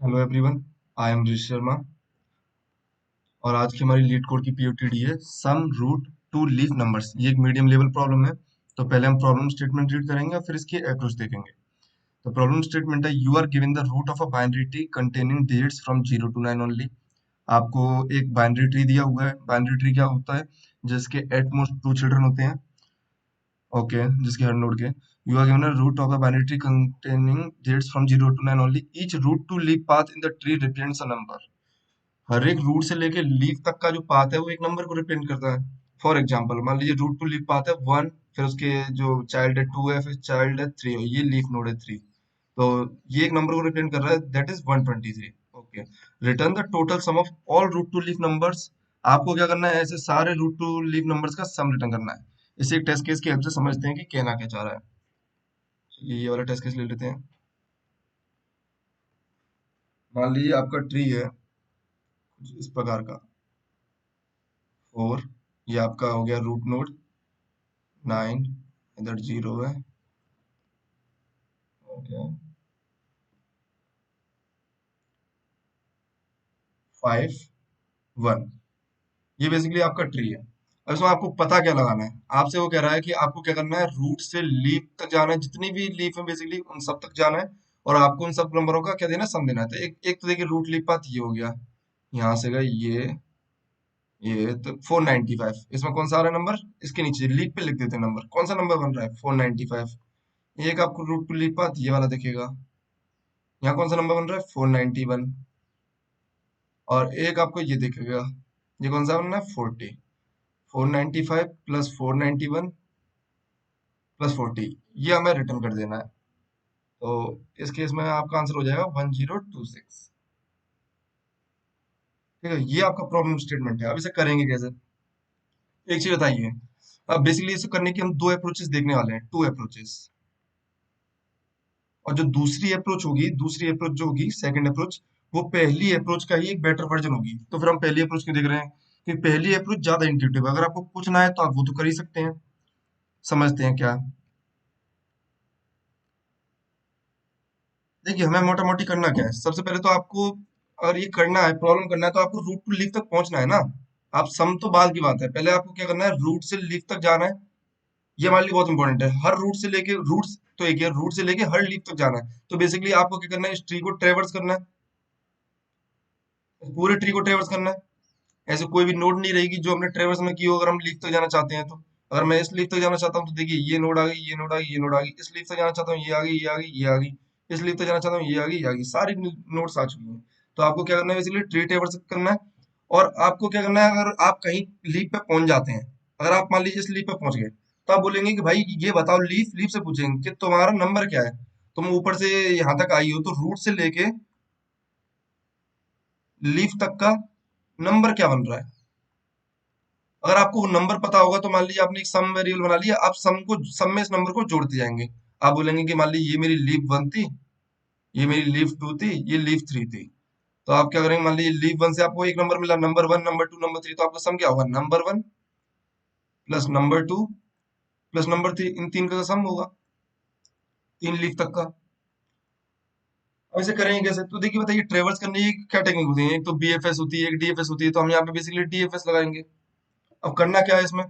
Hello everyone, I am ऋषि शर्मा और आज की हमारी लीड कोड की पीओटीडी है सम रूट टू लीफ नंबर्स। ये एक मीडियम लेवल प्रॉब्लम है। तो पहले हम प्रॉब्लम स्टेटमेंट रीड करेंगे और फिर इसकी अप्रोच देखेंगे। तो प्रॉब्लम स्टेटमेंट है, you are given the root of a binary tree containing digits from 0 to 9 only. आपको एक बाइनरी ट्री दिया हुआ है। बाइनरी ट्री क्या होता है? जिसके एट मोस्ट 2 चिल्ड्रन होते हैं। ओके, जिसके हर नोड के you are given a root of a binary tree containing digits from 0 to 9 only. Each root to leaf path in the tree represents a number. हर एक रूट से लेके leaf तक का जो पाथ है वो एक नंबर को रिप्रेजेंट करता है। फॉर एग्जाम्पल मान लीजिए रूट टू लीफ पाथ है 1, फिर उसके जो चाइल्ड है 2 है, फिर चाइल्ड है 3 है, ये लीफ नोड है 3। तो ये एक नंबर को रिप्रेजेंट कर रहा है, that is 123। Okay, return the total sum of all root to leaf numbers. आपको क्या करना है, ऐसे सारे रूट टू लीफ नंबर्स का सम रिटर्न करना है। इसे एक टेस्ट केस की हेल्प से समझते हैं कि कहना क्या चाह रहा है। ये वाला टेस्ट केस ले लेते हैं। मान लीजिए आपका ट्री है कुछ इस प्रकार का। 4, ये आपका हो गया रूट नोड। 9, इधर 0 है। ओके, 5, 1। ये बेसिकली आपका ट्री है। अब इसमें आपको पता क्या लगाना है, आपसे वो कह रहा है कि आपको क्या करना है, रूट से लीफ तक जाना है, जितनी भी लीफ है बेसिकली उन सब तक जाना है। और आपको उन सब नंबरों का क्या देना है, सम देना है। तो एक एक तो देखिए रूट लीफ पाथ ये हो गया, यहाँ से गए ये तो 495। इसमें कौन सा आ रहा है नंबर, इसके नीचे लीफ पे लिख देते हैं नंबर, कौन सा नंबर बन रहा है 495। एक आपको रूट टू लीफ पाथ ये वाला दिखेगा, यहाँ कौन सा नंबर बन रहा है 491। और एक आपको ये दिखेगा, ये कौन सा बनना है 40। 495 प्लस 491 प्लस 40, ये हमें रिटर्न कर देना है। तो इस केस में आपका आंसर हो जाएगा 1026। ठीक है, ये आपका प्रॉब्लम स्टेटमेंट है। अब इसे करेंगे कैसे, एक चीज बताइए। अब बेसिकली इसे करने की हम दो अप्रोचेस देखने वाले हैं, टू अप्रोचेस। और जो दूसरी अप्रोच जो होगी सेकंड अप्रोच, वो पहली अप्रोच का ही एक बेटर वर्जन होगी। तो फिर हम पहली अप्रोच क्यों देख रहे हैं, कि पहली अप्रोच ज्यादा इंट्यूटिव है। अगर आपको कुछ ना है तो आप वो तो कर ही सकते हैं। समझते हैं क्या? देखिए, हमें मोटा मोटी करना क्या है, सबसे पहले तो आपको अगर ये करना है, प्रॉब्लम करना है, तो आपको रूट टू लीफ तक पहुंचना है ना। आप सम तो बाद की बात है, पहले आपको क्या करना है, रूट से लीफ तक जाना है। ये हमारे लिए बहुत इंपॉर्टेंट है। हर रूट से लेके रूट्स तो एक है, रूट से लेके हर लीफ तक जाना है। तो बेसिकली आपको क्या करना है, इस ट्री को ट्रेवर्स करना है, इस पूरे ट्री को ट्रेवर्स करना है। ऐसे कोई भी नोड नहीं रहेगी जो हमने ट्रेवर्स में की हो, अगर हम लीफ तक जाना चाहते हैं तो। अगर मैं इस लीफ तक जाना चाहता हूँ तो देखिए, ये नोड आ गई, ये नोड आ गई, ये नोड आ गई। इस लीफ तक जाना चाहता हूँ, ये आ गई, ये आ गई, ये आ गई। इस लीफ तक जाना चाहता हूँ, ये आ गई, ये आ गई। सारी नोड्स आ चुकी हैं। तो आपको क्या करना है, बेसिकली ट्री ट्रेवर्स करना है। और आपको क्या करना है, अगर आप कहीं लीफ पे पहुंच जाते हैं, अगर आप मान लीजिए इस लीफ पे पहुंच गए, तो आप बोलेंगे कि भाई ये बताओ, लीफ लीफ से पूछेंगे कि तुम्हारा नंबर क्या है। तुम ऊपर से यहाँ तक आई हो, तो रूट से लेके लीफ तक का नंबर क्या बन रहा है। अगर आपको वो नंबर पता होगा तो मान लीजिए आपने एक सम वेरिएबल बना लिया, आप सम में इस नंबर को जोड़ते जाएंगे। आप बोलेंगे कि मान लीजिए ये मेरी लीफ 1 थी, ये मेरी लीफ 2 थी, ये लीफ 3 थी। तो आप क्या करेंगे, मान लीजिए लीफ 1 से आपको एक नंबर मिला, नंबर 1, नंबर 2, नंबर 3। तो आपका सम क्या होगा, number 1 plus number 2 plus number 3, इन तीन का सम होगा, 3 लीफ तक का। अब इसे करेंगे कैसे, तो देखिए बताइए, ट्रेवर्स करने की क्या टेक्निक होती है। एक तो बीएफएस होती है, एक डीएफएस होती है। तो हम यहाँ पे बेसिकली डीएफएस लगाएंगे। अब करना क्या है इसमें,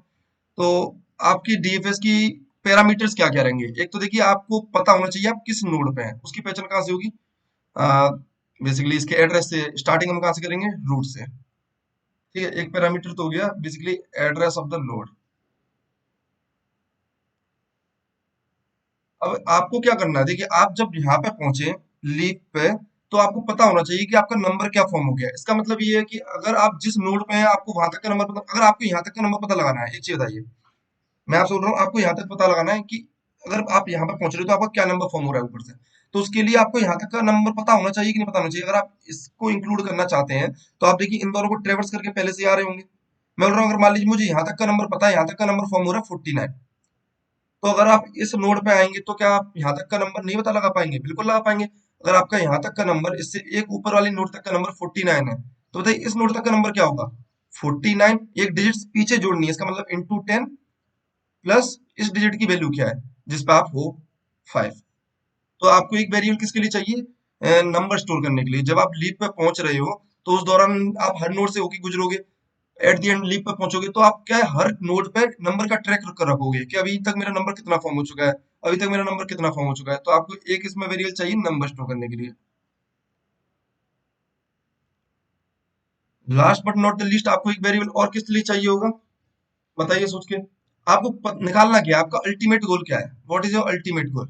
तो आपकी डीएफएस की पैरामीटर्स क्या क्या रहेंगे। एक तो देखिए, आपको पता होना चाहिए आप किस नोड पे हैं, उसकी पहचान कहाँ से होगी। बेसिकली इसके एड्रेस से। स्टार्टिंग हम कहाँ से करेंगे, रूट से। ठीक है, एक पैरामीटर तो हो गया basically address of the node. अब आपको क्या करना है, देखिए आप जब यहाँ पे पहुंचे लीफ पे, तो आपको पता होना चाहिए कि आपका नंबर क्या फॉर्म हो गया है। इसका मतलब ये है कि अगर आप जिस नोड पे हैं, आपको वहां तक का नंबर पता, अगर आपको यहाँ तक का नंबर पता लगाना है, एक चीज बताइए, मैं आपसे बोल रहा हूँ आपको यहाँ तक पता लगाना है कि अगर आप यहाँ पर पहुंच रहे हो तो आपका क्या नंबर फॉर्म हो रहा है ऊपर से। तो उसके लिए आपको यहाँ तक का नंबर पता होना चाहिए कि नहीं पता होना चाहिए। अगर आप इसको इंक्लूड करना चाहते हैं, तो आप देखिए इन दोनों को ट्रेवर्स करके पहले से ही आ रहे होंगे। मैं बोल रहा हूँ, अगर मान लीजिए मुझे यहाँ तक का नंबर पता है, यहाँ तक का नंबर फॉर्म हो रहा है 49, तो अगर आप इस नोड पे आएंगे तो क्या आप यहाँ तक का नंबर नहीं पता लगा पाएंगे, बिल्कुल लगा पाएंगे। अगर आपका यहाँ तक का नंबर इससे एक ऊपर वाली नोड तक का नंबर 49 है, तो बताइए इस नोड तक का नंबर क्या होगा 49। एक डिजिट पीछे जोड़नी है, इसका मतलब इंटू 10 प्लस इस डिजिट की वैल्यू क्या है जिस पे आप हो 5। तो आपको एक वेरिएबल किसके लिए चाहिए, नंबर स्टोर करने के लिए। जब आप लीफ पे पहुंच रहे हो तो उस दौरान आप हर नोड से होके गुजरोगे, एट द एंड लीफ पे पहुंचोगे तो आप क्या है, हर नोड पे नंबर का ट्रैक कर रखोगे कि अभी तक मेरा नंबर कितना फॉर्म हो चुका है, अभी तक मेरा नंबर कितना फॉर्म हो चुका है। तो आपको एक इसमें वेरिएबल चाहिए नंबर स्टोर करने के लिए। Last but not the least आपको एक वेरिएबल और किस लिए चाहिए होगा, बताइए सोच के। आपको निकालना क्या है, आपका अल्टीमेट गोल क्या है, what is your ultimate goal.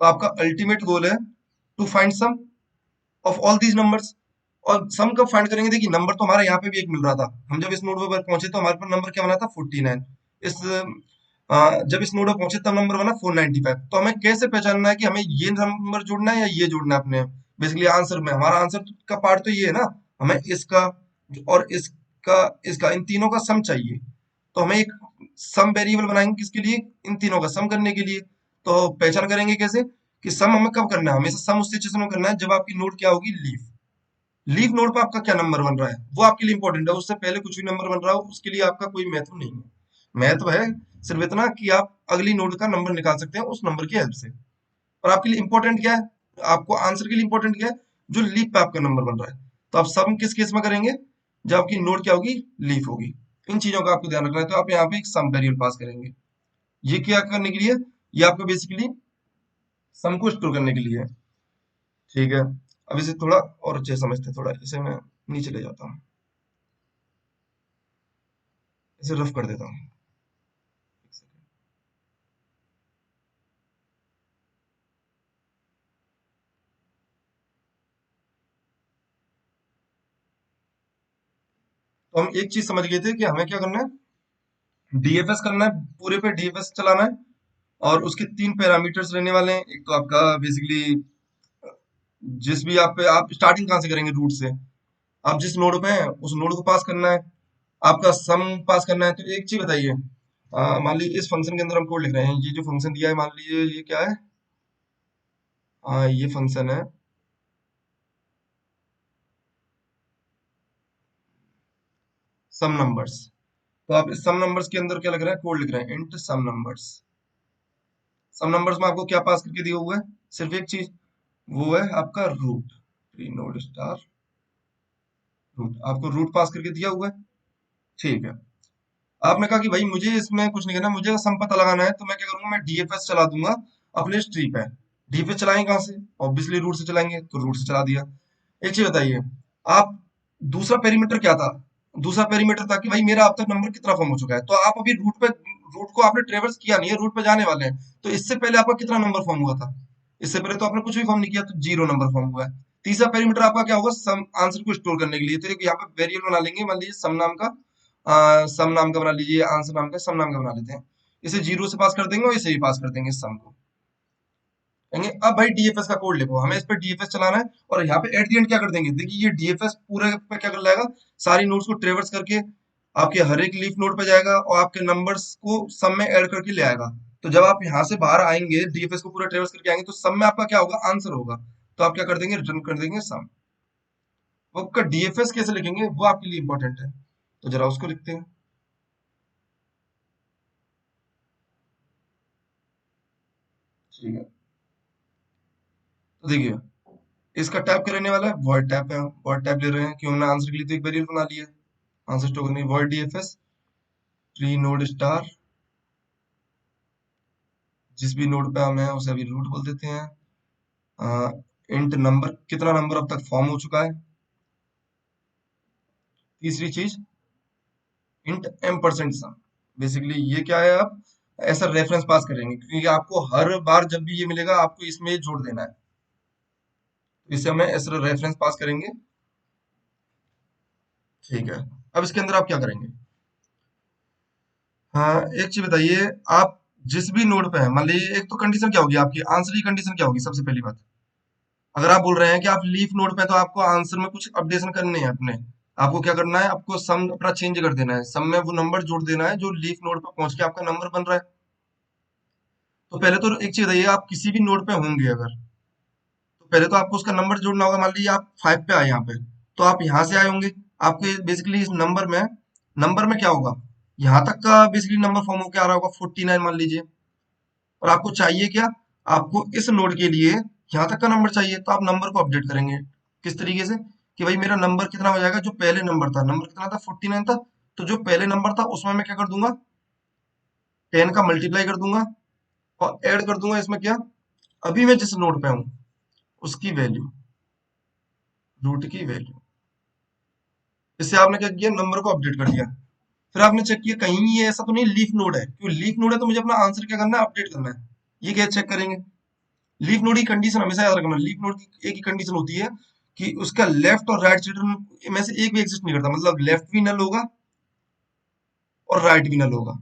तो आपका अल्टीमेट गोल है to find sum of all these numbers. और सम कब फाइंड करेंगे, देखिए नंबर तो हमारा यहाँ पे भी एक मिल रहा था, हम जब इस नोड पर पहुंचे तो हमारे पास नंबर क्या बना था 49। इस जब इस नोड पर पहुंचे तब नंबर बना 495। तो हमें कैसे पहचानना है कि हमें ये नंबर जोड़ना है या ये जोड़ना है अपने, बेसिकली आंसर में हमारा आंसर का पार्ट तो ये है ना, हमें इसका और इसका इन तीनों का सम चाहिए। तो हमें एक सम वेरिएबल बनाएंगे किसके लिए, इन तीनों का सम करने के लिए। तो पहचान करेंगे कैसे कि सम हमें कब करना है, हमेशा सम उस सिचुएशन में करना है जब आपकी नोड क्या होगी, लीफ। लीफ नोड पे आपका क्या नंबर बन रहा है वो आपके लिए इंपॉर्टेंट है, उससे पहले कुछ भी नंबर बन रहा हो उसके लिए आपका कोई महत्व नहीं है। महत्व है सिर्फ इतना कि आप अगली नोड का नंबर निकाल सकते हैं उस नंबर की हेल्प से। और आपके लिए इंपॉर्टेंट क्या है, आपको आंसर के लिए इंपॉर्टेंट क्या है, जो लीफ पे आपका नंबर बन रहा है। तो आप सम किस केस में करेंगे, जब आपकी नोड क्या होगी, लीफ होगी। इन चीजों का आपको ध्यान रखना है। तो आप यहाँ पे एक सम वेरिएबल पास करेंगे, ये क्या करने के लिए, ये आपको बेसिकली सम को स्टोर करने के लिए है। ठीक है, अब इसे थोड़ा और अच्छे से समझते हैं, थोड़ा इसे मैं नीचे ले जाता हूँ, इसे रफ कर देता हूँ। तो हम एक चीज समझ गए थे कि हमें क्या करना है, डीएफएस करना है, पूरे पे डीएफएस चलाना है। और उसके तीन पैरामीटर्स रहने वाले हैं। एक तो आपका बेसिकली जिस भी आप पे आप स्टार्टिंग कहाँ से करेंगे, रूट से। आप जिस नोड पे हैं उस नोड को पास करना है, आपका सम पास करना है। तो एक चीज बताइए, मान लीजिए इस फंक्शन के अंदर हम कोड लिख रहे हैं, ये जो फंक्शन दिया है मान लीजिए ये क्या है, ये फंक्शन है सम नंबर्स। तो आप इस सम नंबर्स के अंदर क्या लिख रहे हैं, कोड लिख रहे हैं int sum numbers. Sum numbers में आपको क्या पास करके दिया हुआ है, सिर्फ एक चीज, वो है आपका root, tree node star root, आपको रूट पास करके दिया हुआ है। ठीक है, आपने कहा कि भाई मुझे इसमें कुछ नहीं करना, मुझे सम पता लगाना है, तो मैं क्या करूंगा, मैं डीएफएस चला दूंगा अपने इस ट्री पे। डीएफएस चलाएंगे कहाँ से, ऑब्वियसली रूट से चलाएंगे, तो रूट से चला दिया। एक चीज बताइए, आप दूसरा पेरीमीटर क्या था, दूसरा पेरीमीटर था कि भाई मेरा अब तक नंबर कितना फॉर्म हो चुका है। तो आप अभी रूट को आपने ट्रेवर्स किया नहीं है, रूट पे जाने वाले हैं। तो इससे पहले आपका कितना नंबर फॉर्म हुआ था, इससे पहले तो आपने कुछ भी फॉर्म नहीं किया, तो 0 नंबर फॉर्म हुआ है। तीसरा पेरीमीटर आपका क्या होगा, सम आंसर को स्टोर करने के लिए। तो एक यहाँ पे वेरिएबल बना लेंगे, मान लीजिए सम नाम का, सम नाम का बना लीजिए, आंसर नाम का, सम नाम का बना लेते हैं। इसे 0 से पास कर देंगे और इसे भी पास कर देंगे इस सम को। कहेंगे अब भाई डीएफएस का कोड लिखो, हमें इस पे डीएफएस चलाना है। और यहाँ पे एट द एंड क्या कर देंगे, देखिए ये डीएफएस पूरे पे क्या कर लाएगा, सारी नोड्स को ट्रेवर्स करके आपके हर एक लीफ नोड पे जाएगा और आपके नंबर्स को सम में ऐड करके ले आएगा। तो जब आप यहाँ से बाहर आएंगे, डीएफएस को पूरा ट्रेवर्स करके आएंगे, तो सम में आपका क्या होगा, आंसर होगा। तो आप क्या कर देंगे, रिटर्न कर देंगे सम। वो आपका डीएफएस कैसे लिखेंगे वो आपके लिए इंपॉर्टेंट है, तो जरा उसको लिखते हैं। ठीक है, तो देखिए इसका टैब क्या रहने वाला है, वॉइड टैब है, वॉइड टैब ले रहे हैं क्यों, हमने आंसर के लिए तो एक वेरिएबल बना लिया है। आंसर स्टोर करने void DFS tree node star, जिस भी नोड पे हम हैं उसे अभी रूट बोल देते हैं। इंट नंबर, कितना नंबर अब तक फॉर्म हो चुका है। तीसरी चीज इंट एम परसेंट सम, बेसिकली ये क्या है, आप ऐसा रेफरेंस पास करेंगे क्योंकि आपको हर बार जब भी ये मिलेगा आपको इसमें ये जोड़ देना है। तो इसे हमें ऐसा रेफरेंस पास करेंगे। ठीक है, अब इसके अंदर आप क्या करेंगे, हाँ एक चीज बताइए, आप जिस भी नोड पे हैं, मान लीजिए एक तो कंडीशन क्या होगी आपकी, आंसर की कंडीशन क्या होगी सबसे पहली बात। अगर आप बोल रहे हैं कि आप लीफ नोड पे हैं, तो आपको आंसर में कुछ अपडेशन करने हैं अपने, आपको क्या करना है, आपको सम अपना चेंज कर देना है, सम में वो नंबर जोड़ देना है जो लीफ नोड पे पहुंच के आपका नंबर बन रहा है। तो पहले तो एक चीज बताइए, आप किसी भी नोड पे होंगे अगर, तो पहले तो आपको उसका नंबर जोड़ना होगा। मान लीजिए आप 5 पे आए यहाँ पे, तो आप यहाँ से आए होंगे, आपके बेसिकली इस नंबर में क्या होगा, यहाँ तक का बेसिकली नंबर फॉर्म होकर आ रहा होगा 49 मान लीजिए। और आपको चाहिए क्या, आपको इस नोड के लिए यहाँ तक का नंबर चाहिए तो आप नंबर को अपडेट करेंगे किस तरीके से कि भाई मेरा नंबर कितना हो जाएगा, जो पहले नंबर था, नंबर कितना था 49 था, तो जो पहले नंबर था उसमें मैं क्या कर दूंगा, 10 का मल्टीप्लाई कर दूंगा और ऐड कर दूंगा इसमें क्या, अभी मैं जिस नोड पे हूँ उसकी वैल्यू, रूट की वैल्यू। इससे आपने क्या किया, नंबर को अपडेट कर दिया। फिर आपने चेक किया कहीं ये ऐसा तो नहीं लीफ नोड है, क्योंकि लीफ नोड है तो मुझे अपना आंसर क्या करना है, अपडेट करना है। ये क्या चेक करेंगे, लीफ नोड की कंडीशन हमेशा याद रखना, लीफ नोड की एक ही कंडीशन होती है कि उसका लेफ्ट और राइट चिल्ड्रन में से एक भी एग्जिस्ट नहीं करता, मतलब लेफ्ट भी नल होगा और राइट भी नल होगा।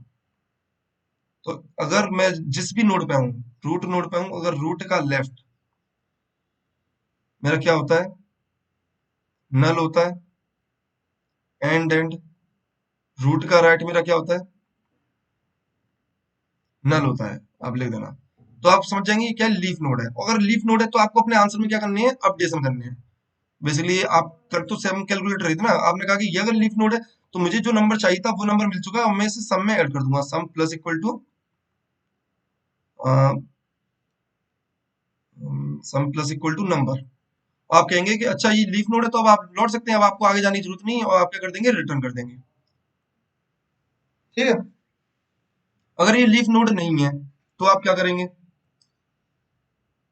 तो अगर मैं जिस भी नोड पे हूँ, रूट नोड पे हूँ, अगर रूट का लेफ्ट मेरा क्या होता है, नल होता है, एंड रूट का राइट मेरा क्या होता है, नल होता है, आप लिख देना। तो आप समझ जाएंगे ये क्या लीफ नोड है। अगर लीफ नोड है तो आपको अपने आंसर में क्या करनी है, अपडेशन करनी है। बेसिकली आप कर तो सेम कैलकुलेटर रही थी ना, आपने कहा कि ये अगर लीफ नोड है तो मुझे जो नंबर चाहिए था वो नंबर मिल चुका है और मैं इसे सम में ऐड कर दूंगा, सम प्लस इक्वल टू नंबर। आप कहेंगे कि अच्छा ये लीफ नोड है तो अब आप लौट सकते हैं, अब आपको आगे जाने की जरूरत नहीं है और आप क्या कर देंगे, रिटर्न कर देंगे। ठीक है। अगर ये लीफ नोड नहीं है तो आप क्या करेंगे,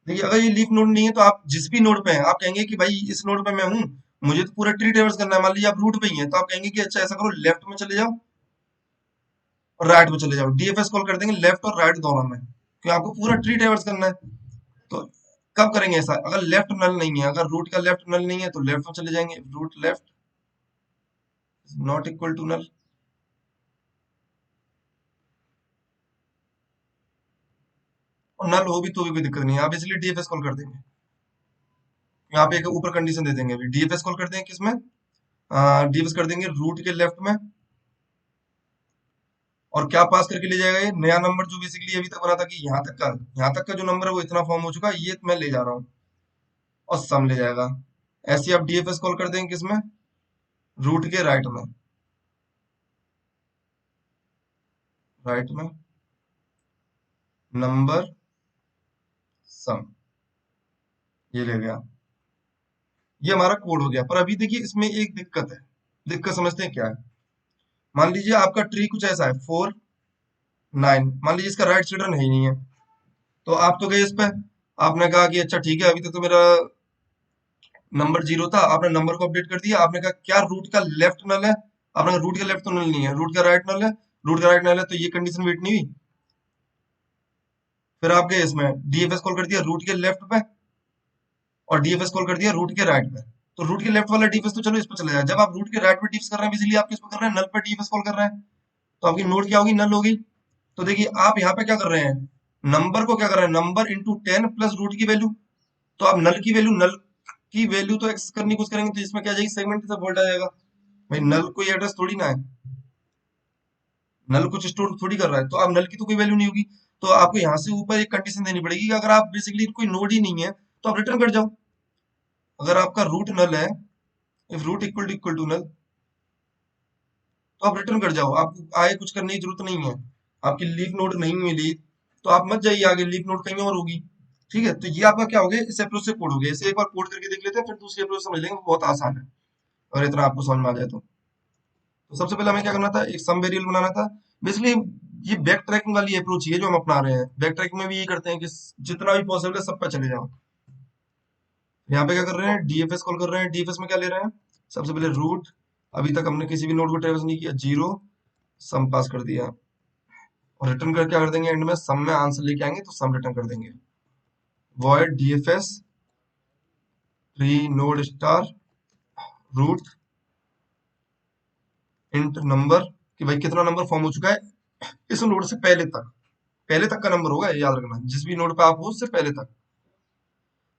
देखिए अगर ये लीफ नोड नहीं है तो आप जिस भी नोड पे हैं आप कहेंगे कि भाई इस नोड पे मैं हूँ, मुझे तो पूरा ट्री ट्रेवर्स करना है, मान लीजिए आप रूट पे ही हैं तो आप कहेंगे कि अच्छा ऐसा करो, लेफ्ट में चले जाओ और राइट में चले जाओ, डीएफएस कॉल कर देंगे लेफ्ट और राइट दोनों में, क्योंकि आपको पूरा ट्री ट्रेवर्स करना है। तो कब करेंगे ऐसा, अगर लेफ्ट नल नहीं है, अगर रूट का लेफ्ट नल नहीं है तो लेफ्ट में चले जाएंगे, root left not equal to null. और नल हो भी तो भी कोई दिक्कत नहीं है, आप इसलिए डीएफएस कॉल कर देंगे। यहाँ पे एक ऊपर कंडीशन दे देंगे, डीएफएस कॉल कर देंगे किसमें, डीएफएस कर देंगे रूट के लेफ्ट में। और क्या पास करके ले जाएगा, ये नया नंबर जो बेसिकली अभी तक बना था कि यहाँ तक का जो नंबर है वो इतना फॉर्म हो चुका है, ये मैं ले जा रहा हूँ और सम ले जाएगा। ऐसे ही आप डीएफएस कॉल कर देंगे किसमें, रूट के राइट में नंबर सम, ये ले गया। ये हमारा कोड हो गया, पर अभी देखिए इसमें एक दिक्कत है। दिक्कत समझते हैं क्या है, मान लीजिए आपका ट्री कुछ ऐसा है 4 9, मान लीजिए इसका राइट चिल्ड्रन है ही नहीं है, तो आप तो गए इस पे, आपने कहा कि अच्छा ठीक है अभी तक तो मेरा नंबर 0 था, आपने नंबर को अपडेट कर दिया, आपने कहा क्या रूट का लेफ्ट नल है, आपने कहा रूट का लेफ्ट तो नल नहीं है, रूट का राइट नल है, रूट का राइट नल है, तो ये कंडीशन वेट नहीं हुई। फिर आप गए इसमें डीएफएस कॉल कर दिया रूट के लेफ्ट पे और डीएफएस कॉल कर दिया रूट के राइट पे। तो रूट के लेफ्ट वाला डीएफएस तो चलो इस पर चला जाए, जब आप रूट के राइट पे डीएफएस कर रहे हैं इसीलिए आप किस पे कर रहे हैं, नल पे डीएफएस कॉल कर रहे हैं, तो आपकी नोड क्या होगी, नल होगी। तो देखिए आप यहाँ पे क्या कर रहे हैं, नंबर को क्या कर रहे हैं, नंबर इंटू 10 प्लस रूट की वैल्यू। तो आप नल की वैल्यू तो एक्सेस करने की कोशिश करेंगे तो इसमें क्या आ जाएगी, सेगमेंट से वोल्ट आ जाएगा। भाई नल कोई एड्रेस थोड़ी ना है, नल कुछ स्टोर थोड़ी कर रहा है, तो आप नल की तो कोई वैल्यू नहीं होगी। तो आपको यहाँ से ऊपर एक कंडीशन देनी पड़ेगी कि अगर आप बेसिकली कोई नोड ही नहीं है तो आप रिटर्न कर जाओ। अगर आपका रूट नल है, if root equal to null, तो आप रिटर्न कर जाओ, आपको आगे कुछ करने की जरूरत नहीं है। आपकी लीफ नोड नहीं मिली तो आप मत जाइए आगे, लीफ नोड कहीं और होगी। ठीक है, तो ये आपका क्या हो गया, इस अप्रोच से कोड हो गया। इसे एक बार कोड करके देख लेते हैं, फिर दूसरी अप्रोच समझ लेंगे, वो बहुत आसान है अगर इतना आपको समझ में आ जाए तो सबसे पहले हमें क्या करना था, एक सम वेरिएबल बनाना था। बेसिकली ये बैक ट्रैकिंग वाली अप्रोच ही है जो हम अपना रहे हैं, बैक ट्रैकिंग में भी यही करते हैं कि जितना भी पॉसिबल है सब पे चले जाओ। यहाँ पे क्या कर रहे हैं, डीएफएस कॉल कर रहे हैं, डीएफएस में क्या ले रहे हैं, सबसे पहले रूट, अभी तक हमने किसी भी नोड को ट्रेवर्स नहीं किया, 0 सम पास कर दिया और रिटर्न कर क्या कर देंगे, एंड में सम में आंसर लेके आएंगे तो सम रिटर्न कर देंगे। Void DFS tree node star root int number, कि भाई कितना नंबर फॉर्म हो चुका है इस नोड से पहले तक का नंबर होगा, ये याद रखना, जिस भी नोड पे आप हो उससे पहले तक।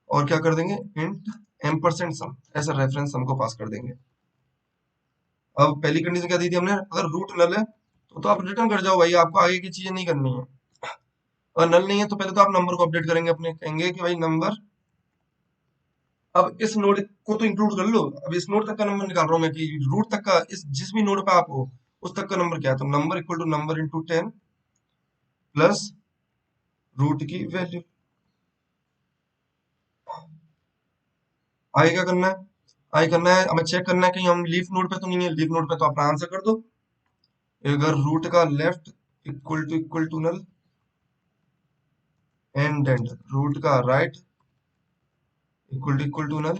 और क्या कर देंगे, इंट एम% सम, ऐसा रेफरेंस सम को पास कर देंगे। अब पहली कंडीशन क्या दी थी हमने, अगर रूट नल है तो आप रिटर्न कर जाओ भाई, आपको आगे की चीजें नहीं करनी है। अगर नल नहीं है तो पहले तो आप नंबर को अपडेट करेंगे अपने, कहेंगे कि भाई नंबर, अब इस नोड को तो इंक्लूड कर लो, अब इस नोड तक का नंबर निकाल रहा हूँ मैं कि रूट तक का, इस जिस भी नोड पे आप हो उस तक का नंबर क्या है, तो number equal to number into 10 plus root की वैल्यू। आगे क्या करना है? आगे करना है, हमें चेक करना है कि हम लीफ नोड पे तो नहीं है। लीफ नोड पे तो अपना आंसर कर दो। अगर रूट का left equal to null and root का राइट इक्वल टू नल,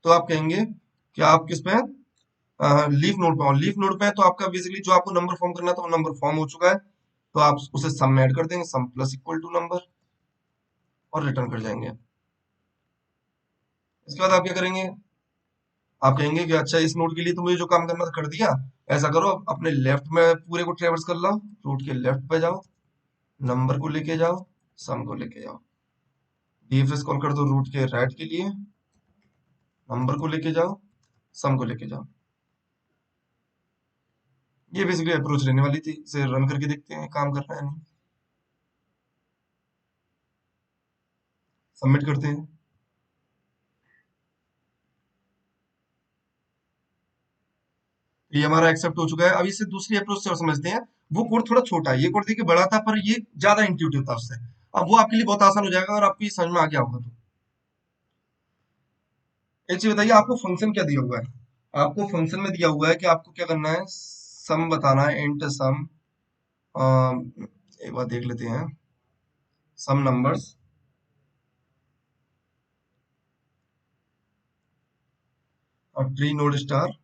तो आप कहेंगे कि आप किस पे हैं? लीफ नोड पे हो। लीफ नोड पे है तो आपका बेसिकली जो आपको नंबर फॉर्म करना था वो नंबर फॉर्म हो चुका है। तो आप उसे सम में ऐड कर देंगे, सम प्लस इक्वल टू नंबर, और रिटर्न कर जाएंगे। इसके बाद आप क्या करेंगे? आप कहेंगे कि अच्छा, इस नोड के लिए तो मुझे जो काम करना था कर दिया। ऐसा करो, अपने लेफ्ट में पूरे को ट्रेवर्स कर लो। रूट के लेफ्ट पे जाओ, नंबर को लेके जाओ, सम को लेके जाओ। डीएफएस कॉल कर दो रूट के राइट के लिए, नंबर को लेके जाओ, सम को लेके जाओ। ये बेसिकली अप्रोच रहने वाली थी। इसे रन करके देखते हैं काम कर रहा है नहीं। सबमिट करते हैं। ये हमारा एक्सेप्ट हो चुका है। अब इसे दूसरी अप्रोच से और समझते हैं। वो कोड थोड़ा छोटा है, ये कोड देखिए बड़ा था, पर ये ज्यादा इंट्यूटिव था उससे। अब वो आपके लिए बहुत आसान हो जाएगा और आपको ये समझ में आ गया होगा। तो एक चीज बताइए, आपको फंक्शन क्या दिया हुआ है? आपको फंक्शन में दिया हुआ है कि आपको क्या करना है, सम बताना है, इंट सम। एक बार देख लेते हैं। सम नंबर्स और ट्री नोड स्टार,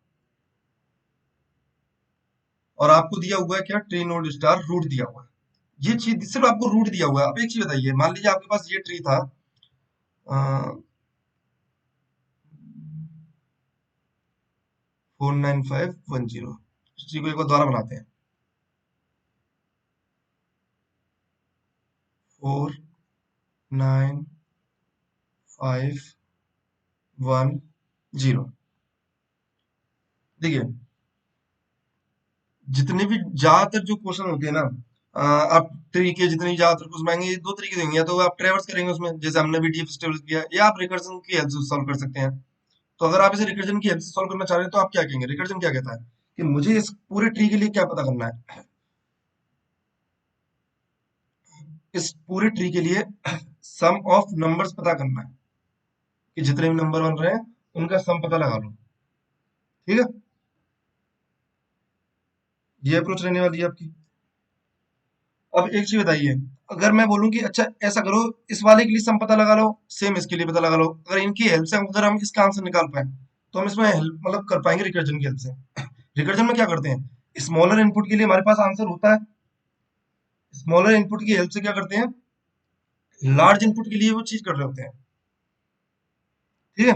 और आपको दिया हुआ है क्या, ट्री नोड स्टार रूट दिया हुआ है। ये चीज सिर्फ आपको रूट दिया हुआ है। अब एक चीज बताइए, मान लीजिए आपके पास ये ट्री था 49510। इस ट्री को एक बार दोबारा बनाते हैं। 49510। देखिए, जितने भी ज्यादातर जो क्वेश्चन होते हैं ना, आप ट्री के जितने ज्यादातर क्वेश्चन आएंगे, ये दो तरीके से होंगे। या तो आप ट्रेवर्स करेंगे उसमें, जैसे हमने भी डीएफ ट्रेवर्स किया, या आप रिकर्जन की हेल्प से सॉल्व कर सकते हैं। तो अगर आप इसे रिकर्जन की हेल्प से सॉल्व करना चाह रहे हैं तो आप क्या कहेंगे? रिकर्जन क्या कहता है कि मुझे इस पूरे ट्री के लिए क्या पता करना है, इस पूरे ट्री के लिए सम ऑफ नंबर्स पता करना है, कि जितने भी नंबर बन रहे हैं उनका सम पता लगा लो। ठीक है, ये अप्रोच रहने वाली है आपकी। अब एक चीज बताइए, अगर मैं बोलूं कि अच्छा ऐसा करो, इस वाले के लिए सम पता लगा लो, सेम इसके लिए पता लगा लो, अगर इनकी हेल्प से अगर हम इसका आंसर निकाल पाए, तो हम इसमें हेल्प मतलब कर पाएंगे रिकर्जन की हेल्प से। रिकर्जन में क्या करते हैं, स्मॉलर इनपुट के लिए हमारे पास आंसर होता है, स्मॉलर इनपुट की हेल्प से क्या करते हैं, लार्ज इनपुट के लिए वो चीज कर रहे होते हैं। ठीक है,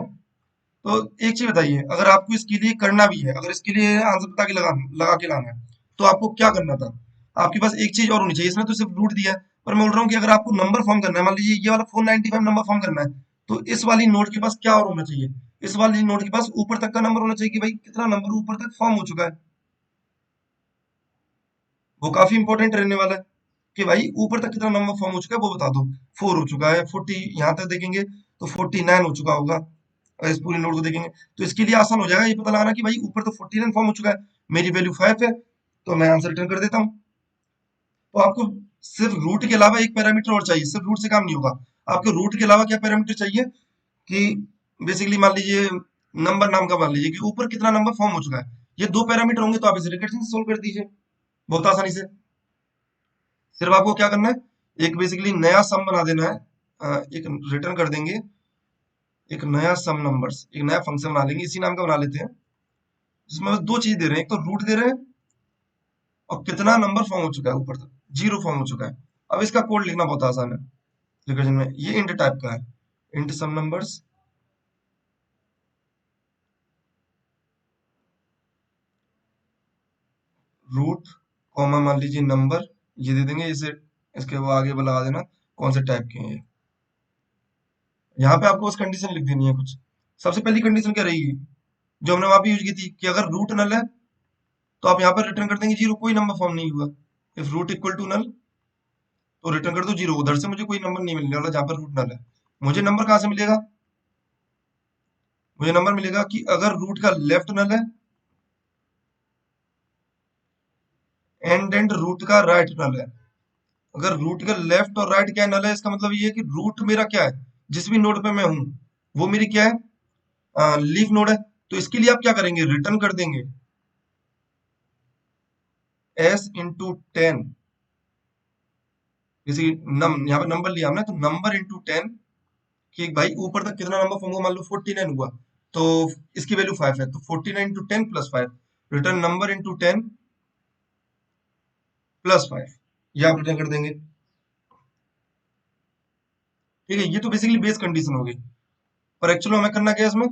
तो एक चीज बताइए, अगर आपको इसके लिए करना भी है, अगर इसके लिए आंसर बता के लगा के लाना है, तो आपको क्या करना था? आपके पास एक चीज और होनी चाहिए। इसमें तो सिर्फ रूट दिया है, पर मैं बोल रहा हूँ कि अगर आपको नंबर फॉर्म करना है, मान लीजिए ये वाला 495 नंबर फॉर्म करना है, तो इस वाली नोड के पास क्या और होना चाहिए? इस वाली नोड के पास ऊपर तक का नंबर होना चाहिए, कि भाई कितना नंबर ऊपर तक फॉर्म हो चुका है। वो काफी इंपॉर्टेंट रहने वाला है, कि भाई ऊपर तक कितना नंबर फॉर्म हो चुका है वो बता दो। 4 हो चुका है, 40 यहाँ तक देखेंगे तो 49 हो चुका होगा। अगर इस पूरी नोट को देखेंगे तो इसके लिए आसान हो जाएगा ये पता लगाना कि भाई ऊपर तो 49 फॉर्म हो चुका है, मेरी वैल्यू 5 है, तो मैं आंसर रिटर्न कर देता हूँ। तो आपको सिर्फ रूट के अलावा एक पैरामीटर और चाहिए, सिर्फ रूट से काम नहीं होगा। आपको रूट के अलावा क्या पैरामीटर चाहिए, कि बेसिकली मान लीजिए नंबर नाम का, मान लीजिए कि ऊपर कितना नंबर फॉर्म हो चुका है। ये दो पैरामीटर होंगे तो आप इसे रिकर्जन से सोल्व कर दीजिए बहुत आसानी से। सिर्फ आपको क्या करना है, एक बेसिकली नया सम बना देना है। एक रिटर्न कर देंगे, एक नया सम नंबर्स, एक नया फंक्शन बना लेंगे, इसी नाम का बना लेते हैं, जिसमें बस दो चीज दे रहे हैं, एक तो रूट दे रहे हैं, और कितना नंबर फॉर्म हो चुका है ऊपर तक, 0 फॉर्म हो चुका है। अब इसका कोड लिखना बहुत आसान है रिकर्जन में। ये इंट टाइप का है, int sum numbers, root comma मान लीजिए नंबर, ये दे देंगे इसे। इसके वो आगे लगा देना कौन से टाइप के हैं ये। यहाँ पे आपको बस कंडीशन लिख देनी है कुछ। सबसे पहली कंडीशन क्या रहेगी, जो हमने वहां पे यूज की थी, कि अगर रूट नल है तो आप यहाँ पर रिटर्न कर देंगे 0, कोई नंबर फॉर्म नहीं हुआ। If root equal to null, तो रिटर्न कर दो 0। उधर से मुझे कोई नंबर नहीं मिलने वाला जहाँ पर रूट नल है। मुझे नंबर कहाँ से मिलेगा? मुझे नंबर मिलेगा कि अगर रूट का लेफ्ट नल है एंड रूट का राइट नल है। अगर रूट का लेफ्ट और राइट क्या नल है, इसका मतलब ये है कि रूट मेरा क्या है, जिस भी नोड पे मैं हूं वो मेरी क्या है, लीफ नोड है, तो इसके लिए आप क्या करेंगे, रिटर्न कर देंगे s इंटू 10, जैसे यहाँ पे नंबर लिया हमने, तो नंबर इंटू 10, कि भाई ऊपर तक कितना नंबर फॉर्म हुआ, मान लो 49 हुआ, तो इसकी वैल्यू 5 है, तो 49 into 10 plus 5, return number into 10 plus 5, ये आप रिटर्न कर देंगे। ठीक है, ये तो बेसिकली बेस कंडीशन हो गई। पर एक्चुअली हमें करना क्या है इसमें,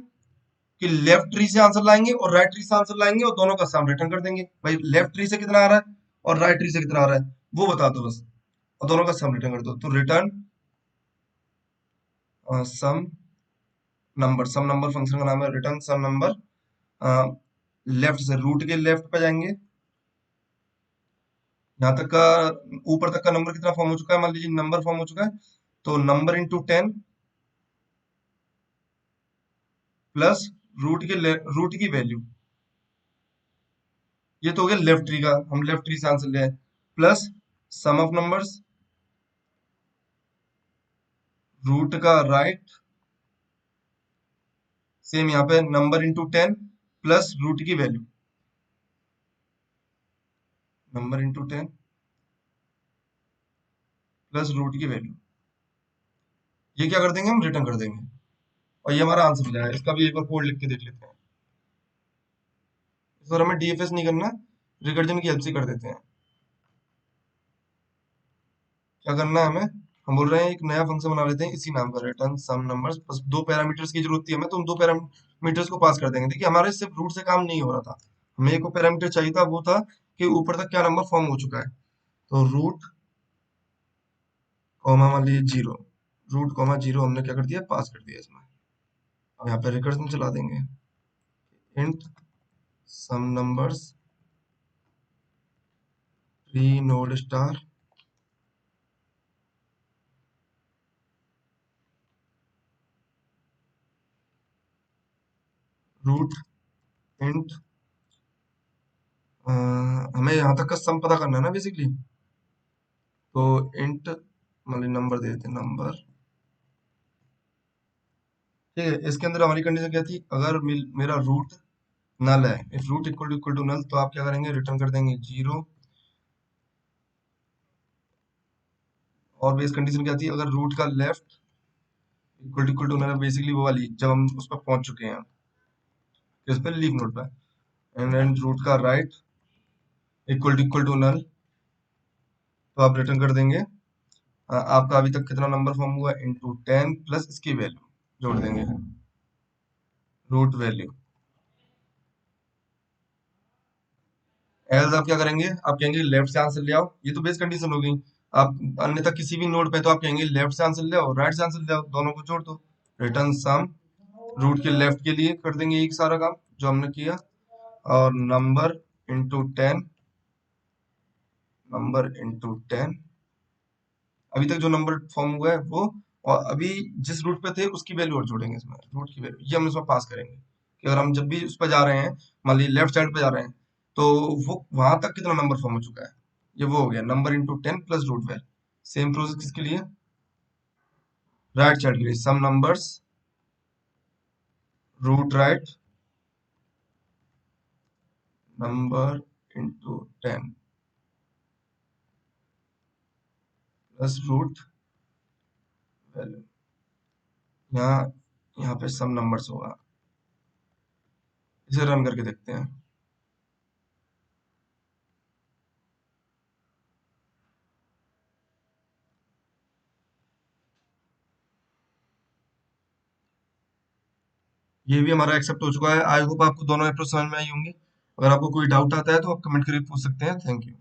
कि लेफ्ट ट्री से आंसर लाएंगे और राइट ट्री से आंसर लाएंगे और दोनों का सम रिटर्न कर देंगे। भाई लेफ्ट ट्री से कितना आ रहा है और राइट ट्री से कितना आ रहा है वो बता दो बस, और दोनों का सम रिटर्न कर दो, तो रिटर्न सम नंबर, सम नंबर फंक्शन का नाम है, रिटर्न सम नंबर। लेफ्ट से रूट के लेफ्ट पे जाएंगे, यहाँ तक का, ऊपर तक का नंबर कितना फॉर्म हो चुका है, मान लीजिए नंबर फॉर्म हो चुका है, तो नंबर इंटू 10 प्लस रूट की वैल्यू, ये तो हो गया लेफ्ट ट्री का, हम लेफ्ट ट्री से आंसर ले आए, plus sum of numbers, root का राइट, सेम यहाँ पे नंबर इंटू 10 प्लस रूट की value, number into 10 plus root की वैल्यू, ये क्या कर देंगे, हम रिटर्न कर देंगे, और ये हमारा आंसर हो जाएगा। इसका भी एक बार कोड लिख के देख लेते हैं, इस बार हमें डीएफएस नहीं करना, रिकर्जन की हेल्प से कर देते हैं। क्या करना है हमें, हम बोल रहे हैं एक नया फंक्शन बना लेते हैं इसी नाम का, रिटर्न सम नंबर्स, बस दो पैरामीटर्स की जरूरत थी हमें, तो हम दो पैरामीटर्स को पास कर देंगे। देखिए हमारे सिर्फ रूट से काम नहीं हो रहा था, हमें एक पैरामीटर चाहिए था, वो था कि ऊपर तक क्या नंबर फॉर्म हो चुका है, तो रूट कॉमा मान लीजिए 0, रूट कॉमा 0 हमने क्या कर दिया, पास कर दिया इसमें। अब यहाँ पे रिकर्जन चला देंगे, int sum numbers 3 node star root int, हमें यहाँ तक का सम पता करना है ना बेसिकली, तो इंट मान लीजिए नंबर दे देते हैं, नंबर। ठीक है, इसके अंदर हमारी कंडीशन क्या थी, अगर मेरा रूट नल है, if root equal to null, तो आप क्या करेंगे, रिटर्न कर देंगे 0। और बेस कंडीशन क्या थी, अगर रूट का left equal to null, basically वो वाली जब हम उस पर पहुंच चुके हैं, किस पे, लीफ नोड पे, एंड देन रूट का राइट इक्वल टू नल, तो आप रिटर्न कर देंगे आपका अभी तक कितना नंबर फॉर्म हुआ, इंटू 10 प्लस इसकी वैल्यू जोड़ देंगे, रूट वैल्यू। एल्स आप क्या करेंगे, आप कहेंगे लेफ्ट से आंसर ले आओ, ये तो बेस कंडीशन हो गई। आप अन्यथा किसी भी नोड पे तो आप कहेंगे लेफ्ट से आंसर ले आओ, राइट से आंसर ले आओ, दोनों को जोड़ दो, रिटर्न सम, रूट के लेफ्ट के लिए कर देंगे एक सारा काम जो हमने किया, और नंबर इंटू 10, नंबर इंटू 10, अभी तक जो नंबर फॉर्म हुआ है वो, और अभी जिस रूट पे थे उसकी वैल्यू और जोड़ेंगे इसमें, रूट की वैल्यू ये हम इसमें पास करेंगे, कि अगर हम जब भी उस पर जा रहे हैं, मान लीजिए लेफ्ट साइड पे जा रहे हैं, तो वो वहां तक कितना नंबर फॉर्म हो चुका है, ये वो हो गया number into 10 plus root value. Same process किसके लिए, राइट साइड के लिए, sum numbers root right number into 10 plus root value, यहाँ यहाँ पे सम नंबर्स होगा, इसे रन करके देखते हैं। ये भी हमारा एक्सेप्ट हो चुका है। आई होप आपको दोनों अप्रोच समझ में आई होंगी। अगर आपको कोई डाउट आता है तो आप कमेंट करके पूछ सकते हैं। Thank you.